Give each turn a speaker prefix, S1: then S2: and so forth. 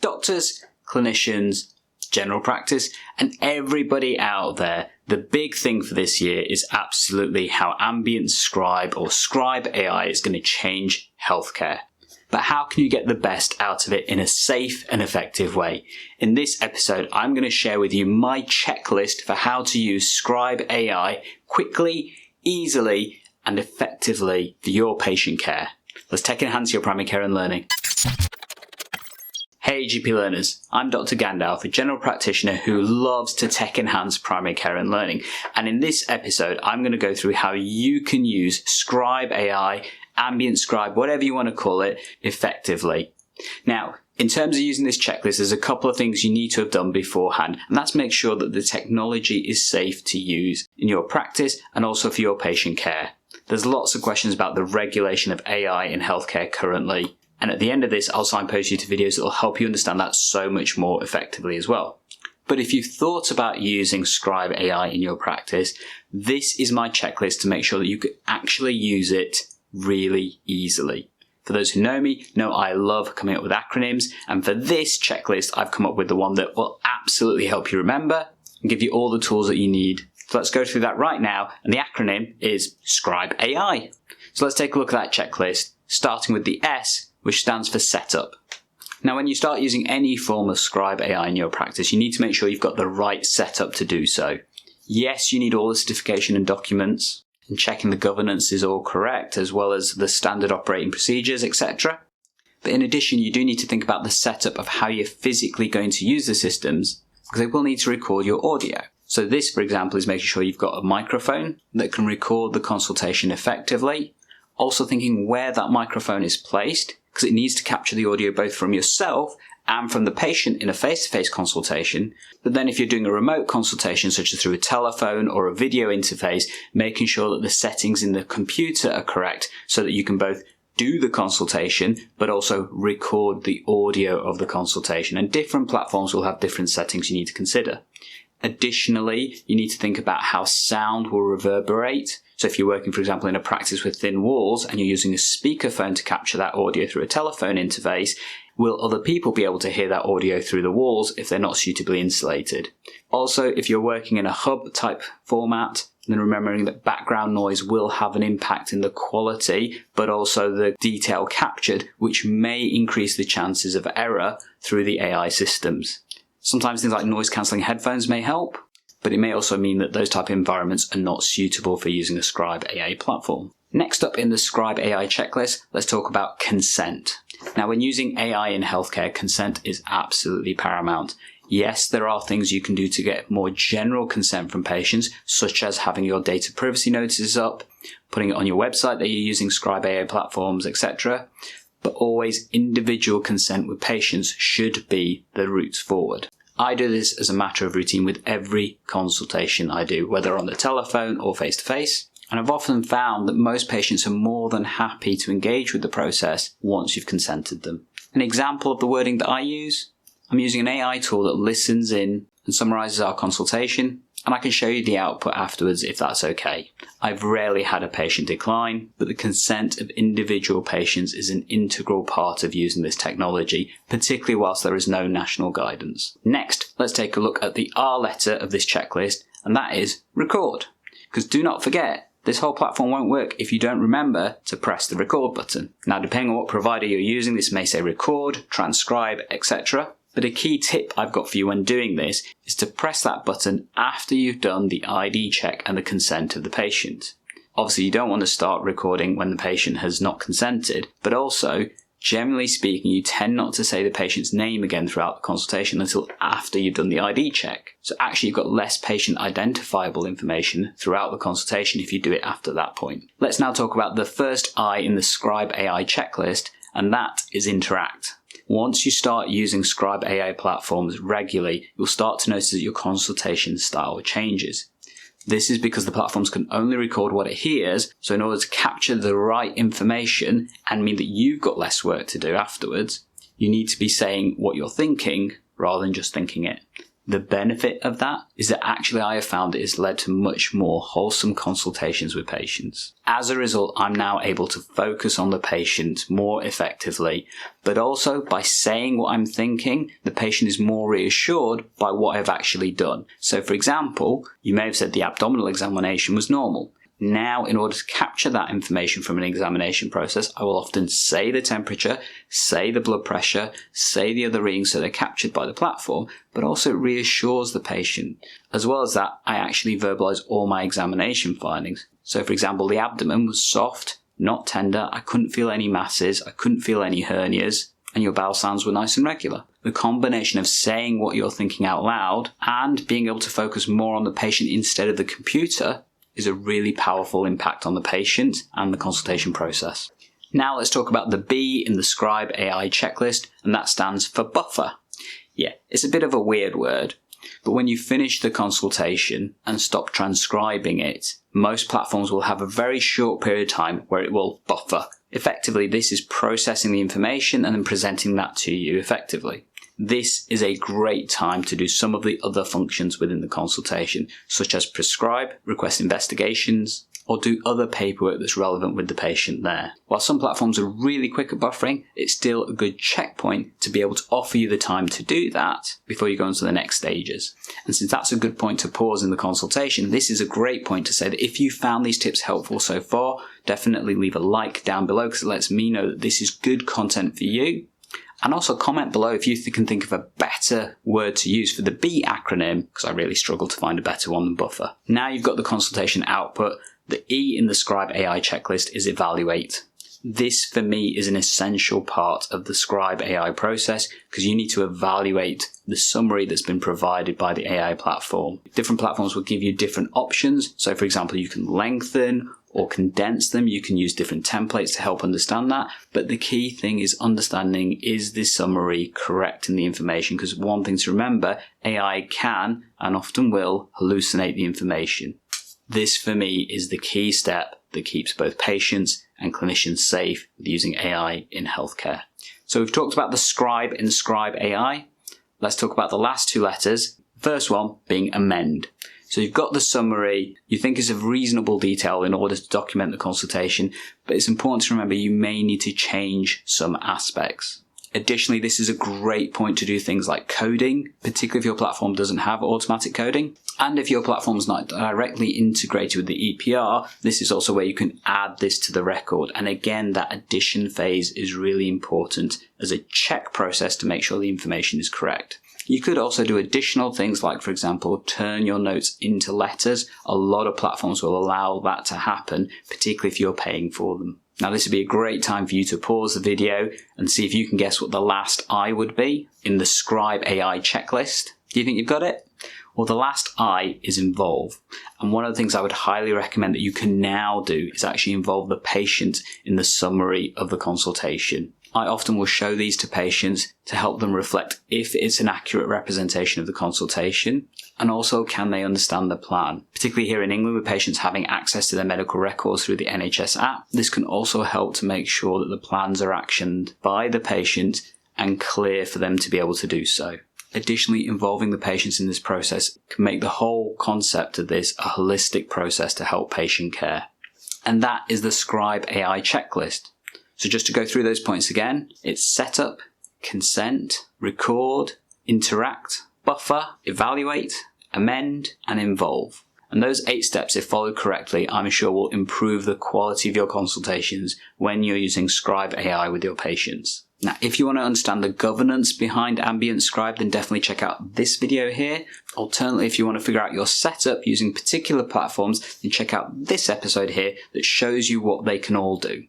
S1: Doctors, clinicians, general practice, and everybody out there, the big thing for this year is absolutely how Ambient Scribe or Scribe AI is going to change healthcare. But how can you get the best out of it in a safe and effective way? In this episode, I'm going to share with you my checklist for how to use Scribe AI quickly, easily, and effectively for your patient care. Let's tech enhance your primary care and learning. Hey GP learners, I'm Dr. Gandalf, a general practitioner who loves to tech enhance primary care and learning. And in this episode, I'm going to go through how you can use Scribe AI, Ambient Scribe, whatever you want to call it, effectively. Now, in terms of using this checklist, there's a couple of things you need to have done beforehand, and that's make sure that the technology is safe to use in your practice and also for your patient care. There's lots of questions about the regulation of AI in healthcare currently. And at the end of this, I'll signpost you to videos that will help you understand that so much more effectively as well. But if you've thought about using Scribe AI in your practice, this is my checklist to make sure that you can actually use it really easily. For those who know me, know I love coming up with acronyms, and for this checklist, I've come up with the one that will absolutely help you remember and give you all the tools that you need. So let's go through that right now, and the acronym is Scribe AI. So let's take a look at that checklist, starting with the S, which stands for setup. Now, when you start using any form of Scribe AI in your practice, you need to make sure you've got the right setup to do so. Yes, you need all the certification and documents, and checking the governance is all correct, as well as the standard operating procedures, etc. But in addition, you do need to think about the setup of how you're physically going to use the systems, because they will need to record your audio. So this, for example, is making sure you've got a microphone that can record the consultation effectively. Also thinking where that microphone is placed, because it needs to capture the audio both from yourself and from the patient in a face-to-face consultation. But then if you're doing a remote consultation, such as through a telephone or a video interface, making sure that the settings in the computer are correct so that you can both do the consultation, but also record the audio of the consultation. And different platforms will have different settings you need to consider. Additionally, you need to think about how sound will reverberate. So if you're working, for example, in a practice with thin walls and you're using a speakerphone to capture that audio through a telephone interface, will other people be able to hear that audio through the walls if they're not suitably insulated? Also, if you're working in a hub type format, then remembering that background noise will have an impact in the quality, but also the detail captured, which may increase the chances of error through the AI systems. Sometimes things like noise cancelling headphones may help, but it may also mean that those type of environments are not suitable for using a Scribe AI platform. Next up in the Scribe AI checklist, let's talk about consent. Now, when using AI in healthcare, consent is absolutely paramount. Yes, there are things you can do to get more general consent from patients, such as having your data privacy notices up, putting it on your website that you're using Scribe AI platforms, etc. But always individual consent with patients should be the route forward. I do this as a matter of routine with every consultation I do, whether on the telephone or face-to-face. And I've often found that most patients are more than happy to engage with the process once you've consented them. An example of the wording that I use, I'm using an AI tool that listens in and summarizes our consultation, and I can show you the output afterwards if that's okay. I've rarely had a patient decline, but the consent of individual patients is an integral part of using this technology, particularly whilst there is no national guidance. Next, let's take a look at the R letter of this checklist, and that is record. Because do not forget, this whole platform won't work if you don't remember to press the record button. Now, depending on what provider you're using, this may say record, transcribe, etc. But a key tip I've got for you when doing this is to press that button after you've done the ID check and the consent of the patient. Obviously, you don't want to start recording when the patient has not consented, but also, generally speaking, you tend not to say the patient's name again throughout the consultation until after you've done the ID check. So actually, you've got less patient identifiable information throughout the consultation if you do it after that point. Let's now talk about the first I in the Scribe AI checklist, and that is interact. Once you start using Scribe AI platforms regularly, you'll start to notice that your consultation style changes. This is because the platforms can only record what it hears, so in order to capture the right information and mean that you've got less work to do afterwards, you need to be saying what you're thinking rather than just thinking it. The benefit of that is that actually I have found it has led to much more wholesome consultations with patients. As a result, I'm now able to focus on the patient more effectively, but also by saying what I'm thinking, the patient is more reassured by what I've actually done. So for example, you may have said the abdominal examination was normal. Now, in order to capture that information from an examination process, I will often say the temperature, say the blood pressure, say the other readings so they're captured by the platform, but also it reassures the patient. As well as that, I actually verbalize all my examination findings. So for example, the abdomen was soft, not tender, I couldn't feel any masses, I couldn't feel any hernias, and your bowel sounds were nice and regular. The combination of saying what you're thinking out loud and being able to focus more on the patient instead of the computer is a really powerful impact on the patient and the consultation process. Now let's talk about the B in the SCRIBE AI checklist, and that stands for buffer. Yeah, it's a bit of a weird word, but when you finish the consultation and stop transcribing it, most platforms will have a very short period of time where it will buffer. Effectively, this is processing the information and then presenting that to you effectively. This is a great time to do some of the other functions within the consultation, such as prescribe, request investigations, or do other paperwork that's relevant with the patient there. While some platforms are really quick at buffering, it's still a good checkpoint to be able to offer you the time to do that before you go on to the next stages. And since that's a good point to pause in the consultation, this is a great point to say that if you found these tips helpful so far, definitely leave a like down below because it lets me know that this is good content for you. And also comment below if you can think of a better word to use for the B acronym, because I really struggle to find a better one than buffer. Now you've got the consultation output, the E in the SCRIBE AI checklist is evaluate. This for me is an essential part of the SCRIBE AI process because you need to evaluate the summary that's been provided by the AI platform. Different platforms will give you different options. So for example, you can lengthen or condense them. You can use different templates to help understand that. But the key thing is understanding, is this summary correct in the information? Because one thing to remember, AI can and often will hallucinate the information. This for me is the key step that keeps both patients and clinicians safe with using AI in healthcare. So we've talked about the scribe in SCRIBE AI. Let's talk about the last two letters. First one being amend. So you've got the summary, you think is of reasonable detail in order to document the consultation, but it's important to remember you may need to change some aspects. Additionally, this is a great point to do things like coding, particularly if your platform doesn't have automatic coding. And if your platform is not directly integrated with the EPR, this is also where you can add this to the record. And again, that addition phase is really important as a check process to make sure the information is correct. You could also do additional things like, for example, turn your notes into letters. A lot of platforms will allow that to happen, particularly if you're paying for them. Now, this would be a great time for you to pause the video and see if you can guess what the last I would be in the SCRIBE AI checklist. Do you think you've got it? Well, the last I is involve. And one of the things I would highly recommend that you can now do is actually involve the patient in the summary of the consultation. I often will show these to patients to help them reflect if it's an accurate representation of the consultation, and also can they understand the plan. Particularly here in England with patients having access to their medical records through the NHS app, this can also help to make sure that the plans are actioned by the patient and clear for them to be able to do so. Additionally, involving the patients in this process can make the whole concept of this a holistic process to help patient care. And that is the SCRIBE AI checklist. So just to go through those points again, it's setup, consent, record, interact, buffer, evaluate, amend, and involve. And those 8 steps, if followed correctly, I'm sure will improve the quality of your consultations when you're using SCRIBE AI with your patients. Now, if you want to understand the governance behind Ambient SCRIBE, then definitely check out this video here. Alternatively, if you want to figure out your setup using particular platforms, then check out this episode here that shows you what they can all do.